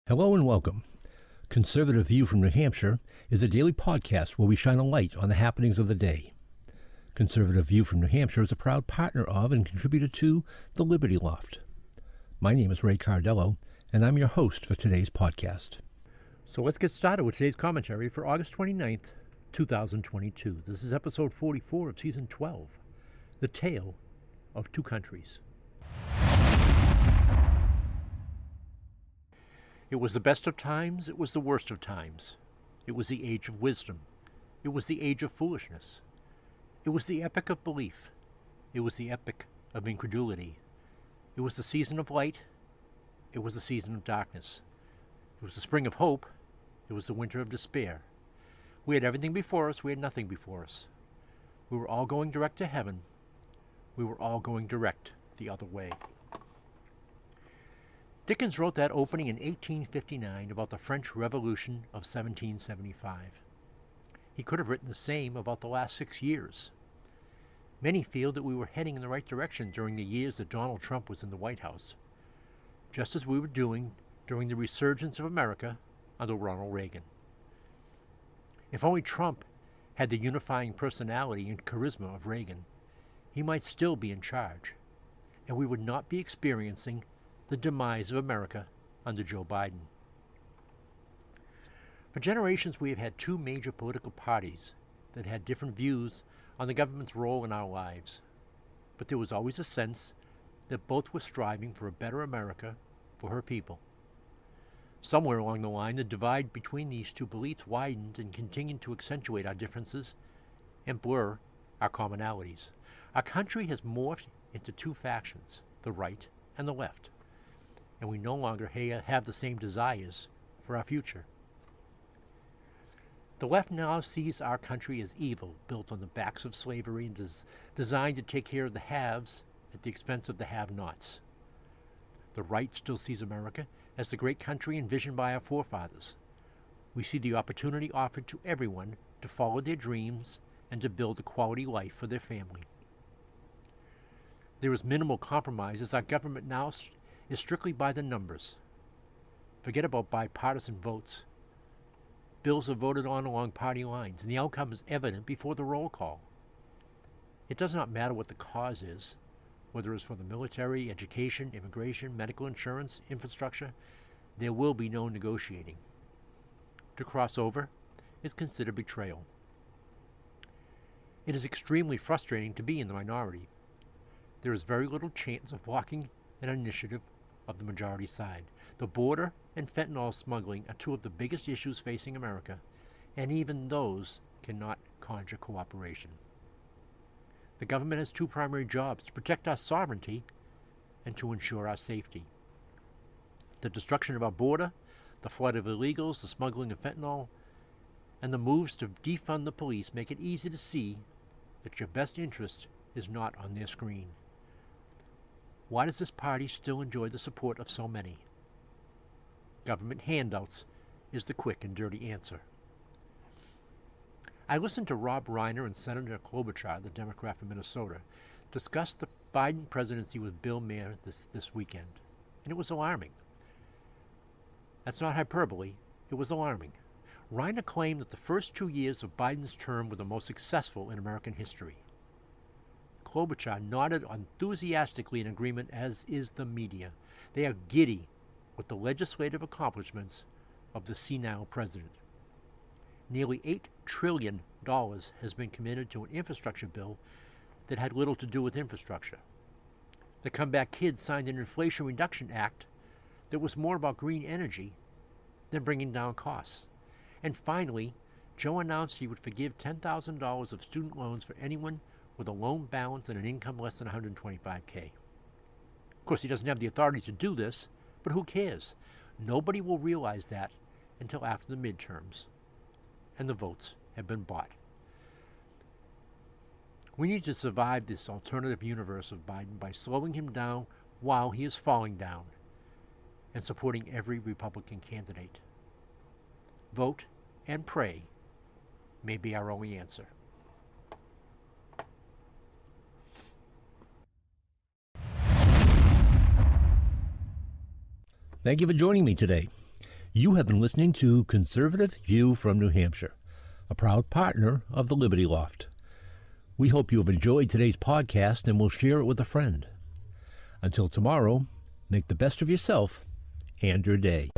Hello and welcome. Conservative View from New Hampshire is a daily podcast where we shine a light on the happenings of the day. Conservative View from New Hampshire is a proud partner of and contributor to the Liberty Loft. My name is Ray Cardello, and I'm your host for today's podcast. So let's get started with today's commentary for August 29th, 2022. This is episode 44 of season 12, The Tale of Two Countries. It was the best of times, it was the worst of times. It was the age of wisdom. It was the age of foolishness. It was the epoch of belief. It was the epoch of incredulity. It was the season of light. It was the season of darkness. It was the spring of hope. It was the winter of despair. We had everything before us. We had nothing before us. We were all going direct to heaven. We were all going direct the other way. Dickens wrote that opening in 1859 about the French Revolution of 1775. He could have written the same about the last 6 years. Many feel that we were heading in the right direction during the years that Donald Trump was in the White House, just as we were doing during the resurgence of America under Ronald Reagan. If only Trump had the unifying personality and charisma of Reagan, he might still be in charge, and we would not be experiencing the demise of America under Joe Biden. For generations, we have had two major political parties that had different views on the government's role in our lives. But there was always a sense that both were striving for a better America for her people. Somewhere along the line, the divide between these two beliefs widened and continued to accentuate our differences and blur our commonalities. Our country has morphed into two factions, the right and the left, and we no longer have the same desires for our future. The left now sees our country as evil, built on the backs of slavery and designed to take care of the haves at the expense of the have-nots. The right still sees America as the great country envisioned by our forefathers. We see the opportunity offered to everyone to follow their dreams and to build a quality life for their family. There is minimal compromise as our government now is strictly by the numbers. Forget about bipartisan votes. Bills are voted on along party lines, and the outcome is evident before the roll call. It does not matter what the cause is, whether it's for the military, education, immigration, medical insurance, infrastructure, there will be no negotiating. To cross over is considered betrayal. It is extremely frustrating to be in the minority. There is very little chance of blocking an initiative of the majority side. The border and fentanyl smuggling are two of the biggest issues facing America, and even those cannot conjure cooperation. The government has two primary jobs: to protect our sovereignty and to ensure our safety. The destruction of our border, the flood of illegals, the smuggling of fentanyl, and the moves to defund the police make it easy to see that your best interest is not on their screen. Why does this party still enjoy the support of so many? Government handouts is the quick and dirty answer. I listened to Rob Reiner and Senator Klobuchar, the Democrat from Minnesota, discuss the Biden presidency with Bill Maher this weekend, and it was alarming. That's not hyperbole, it was alarming. Reiner claimed that the first 2 years of Biden's term were the most successful in American history. Klobuchar nodded enthusiastically in agreement, as is the media. They are giddy with the legislative accomplishments of the senile president. Nearly $8 trillion has been committed to an infrastructure bill that had little to do with infrastructure. The Comeback Kids signed an Inflation Reduction Act that was more about green energy than bringing down costs. And finally, Joe announced he would forgive $10,000 of student loans for anyone with a loan balance and an income less than $125K. Of course, he doesn't have the authority to do this, but who cares? Nobody will realize that until after the midterms, and the votes have been bought. We need to survive this alternative universe of Biden by slowing him down while he is falling down and supporting every Republican candidate. Vote and pray may be our only answer. Thank you for joining me today. You have been listening to Conservative View from New Hampshire, a proud partner of the Liberty Loft. We hope you have enjoyed today's podcast and will share it with a friend. Until tomorrow, make the best of yourself and your day.